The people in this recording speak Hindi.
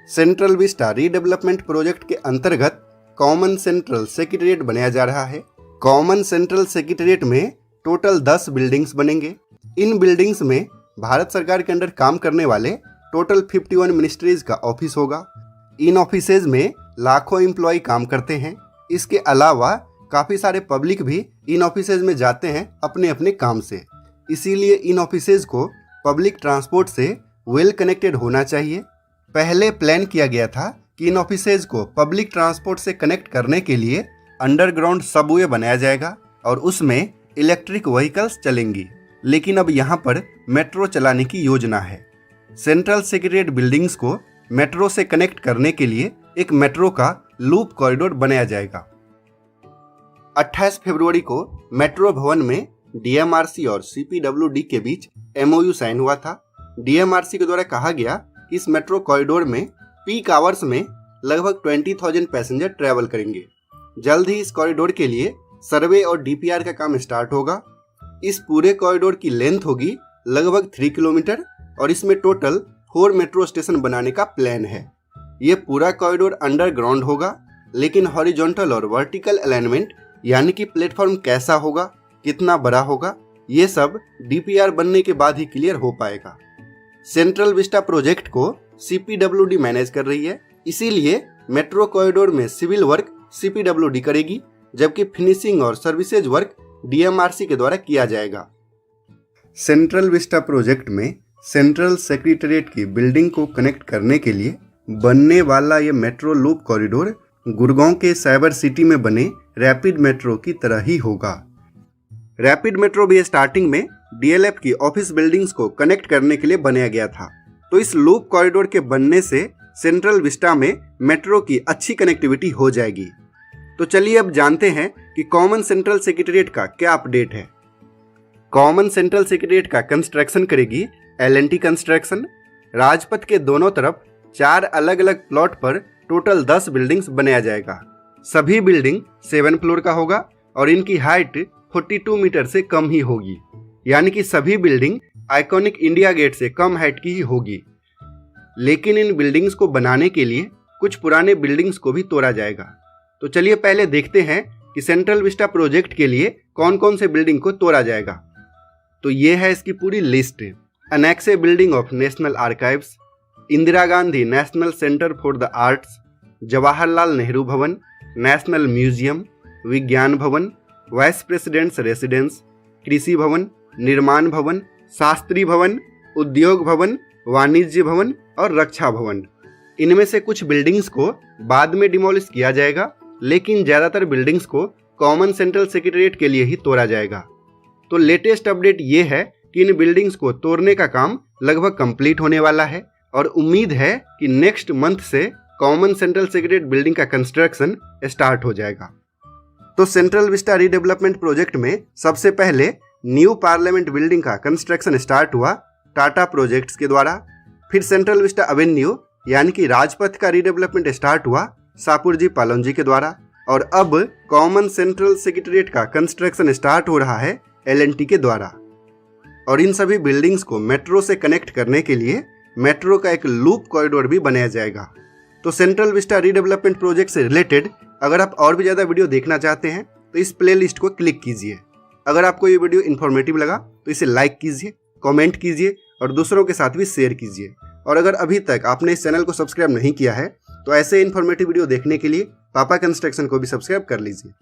सेंट्रल विस्टा रीडेवलपमेंट प्रोजेक्ट के अंतर्गत कॉमन सेंट्रल सेक्रेटेरिएट बनाया जा रहा है। कॉमन सेंट्रल सेक्रेटेरिएट में टोटल 10 बिल्डिंग्स बनेंगे। इन बिल्डिंग्स में भारत सरकार के अंडर काम करने वाले टोटल 51 मिनिस्ट्रीज का ऑफिस होगा। इन ऑफिसेज में लाखों एम्प्लॉय काम करते हैं। इसके अलावा काफ़ी सारे पब्लिक भी इन ऑफिसेज में जाते हैं अपने अपने काम से। इसीलिए इन ऑफिसेज को पब्लिक ट्रांसपोर्ट से वेल कनेक्टेड होना चाहिए। पहले प्लान किया गया था कि इन ऑफिसेज को पब्लिक ट्रांसपोर्ट से कनेक्ट करने के लिए अंडरग्राउंड सबवे बनाया जाएगा और उसमें इलेक्ट्रिक व्हीकल्स चलेंगी, लेकिन अब यहाँ पर मेट्रो चलाने की योजना है। सेंट्रल सेक्रेटेरिएट बिल्डिंग्स को मेट्रो से कनेक्ट करने के लिए एक मेट्रो का लूप कॉरिडोर बनाया जाएगा। 28 फरवरी को मेट्रो भवन में डीएमआरसी और सीपीडब्ल्यूडी के बीच एमओयू साइन हुआ था। डीएमआरसी के द्वारा कहा गया कि इस मेट्रो कॉरिडोर में पीक आवर्स में लगभग 20,000 पैसेंजर ट्रैवल करेंगे। जल्द ही इस कॉरिडोर के लिए सर्वे और डीपीआर का काम स्टार्ट होगा। इस पूरे कॉरिडोर की लेंथ होगी लगभग 3 किलोमीटर और इसमें टोटल 4 मेट्रो स्टेशन बनाने का प्लान है। ये पूरा कॉरिडोर अंडरग्राउंड होगा, लेकिन हॉरिजॉन्टल और वर्टिकल अलाइनमेंट यानी कि प्लेटफॉर्म कैसा होगा, कितना बड़ा होगा, ये सब डीपीआर बनने के बाद ही क्लियर हो पाएगा। सेंट्रल विस्टा प्रोजेक्ट को सीपीडब्ल्यूडी मैनेज कर रही है, इसीलिए मेट्रो कॉरिडोर में सिविल वर्क सीपीडब्ल्यूडी करेगी, जबकि फिनिशिंग और सर्विसेज वर्क डीएमआरसी के द्वारा किया जाएगा। सेंट्रल विस्टा प्रोजेक्ट में सेंट्रल सेक्रेटेरिएट की बिल्डिंग को कनेक्ट करने के लिए बनने वाला ये मेट्रो लूप कॉरिडोर गुड़गांव के साइबर सिटी में बने रैपिड मेट्रो की तरह ही होगा। रैपिड मेट्रो भी स्टार्टिंग में डीएलएफ की ऑफिस बिल्डिंग्स को कनेक्ट करने के लिए बनाया गया था, तो इस लूप कॉरिडोर के बनने से सेंट्रल विस्टा में मेट्रो की अच्छी कनेक्टिविटी हो जाएगी। तो चलिए अब जानते हैं कि कॉमन सेंट्रल सेक्रेटेरिएट का क्या अपडेट है। कॉमन सेंट्रल सेक्रेटेरिएट का कंस्ट्रक्शन करेगी एल&टी कंस्ट्रक्शन। राजपथ के दोनों तरफ 4 अलग अलग प्लॉट पर टोटल 10 बिल्डिंग्स बनाया जाएगा। सभी बिल्डिंग 7 फ्लोर का होगा और इनकी हाइट 42 मीटर से कम ही होगी, यानी कि सभी बिल्डिंग आइकॉनिक इंडिया गेट से कम हाइट की ही होगी। लेकिन इन बिल्डिंग्स को बनाने के लिए कुछ पुराने बिल्डिंग्स को भी तोड़ा जाएगा। तो चलिए पहले देखते हैं कि सेंट्रल विस्टा प्रोजेक्ट के लिए कौन कौन से बिल्डिंग को तोड़ा जाएगा। तो ये है इसकी पूरी list. Annexe building of national archives, Indira Gandhi national centre for the arts, Jawaharlal Nehru Bhavan, national museum, विज्ञान भवन, वाइस प्रेसिडेंट्स रेसिडेंस, कृषि भवन, निर्माण भवन, शास्त्री भवन, उद्योग भवन, वाणिज्य भवन और रक्षा भवन। इनमें से कुछ बिल्डिंग्स को बाद में डिमोलिश किया जाएगा, लेकिन ज़्यादातर बिल्डिंग्स को कॉमन सेंट्रल सेक्रेटेरिएट के लिए ही तोड़ा जाएगा। तो लेटेस्ट अपडेट ये है कि इन बिल्डिंग्स को तोड़ने का काम लगभग कंप्लीट होने वाला है और उम्मीद है कि नेक्स्ट मंथ से कॉमन सेंट्रल सेक्रेटेरिएट बिल्डिंग का कंस्ट्रक्शन स्टार्ट हो जाएगा। तो सेंट्रल विस्टा रीडेवलपमेंट प्रोजेक्ट में सबसे पहले न्यू पार्लियामेंट बिल्डिंग का कंस्ट्रक्शन स्टार्ट हुआ टाटा प्रोजेक्ट्स के द्वारा। फिर सेंट्रल विस्टा एवेन्यू यानी कि राजपथ का रीडेवलपमेंट स्टार्ट हुआ सापुरजी पालोनजी के द्वारा। और अब कॉमन सेंट्रल सेक्रेटेरिएट का कंस्ट्रक्शन स्टार्ट हो रहा है एल&टी के द्वारा। और इन सभी बिल्डिंग्स को मेट्रो से कनेक्ट करने के लिए मेट्रो का एक लूप कॉरिडोर भी बनाया जाएगा। तो सेंट्रल विस्टा रीडेवलपमेंट प्रोजेक्ट से रिलेटेड अगर आप और भी ज़्यादा वीडियो देखना चाहते हैं तो इस प्लेलिस्ट को क्लिक कीजिए। अगर आपको ये वीडियो इन्फॉर्मेटिव लगा तो इसे लाइक कीजिए, कमेंट कीजिए और दूसरों के साथ भी शेयर कीजिए। और अगर अभी तक आपने इस चैनल को सब्सक्राइब नहीं किया है तो ऐसे इन्फॉर्मेटिव वीडियो देखने के लिए पापा कंस्ट्रक्शन को भी सब्सक्राइब कर लीजिए।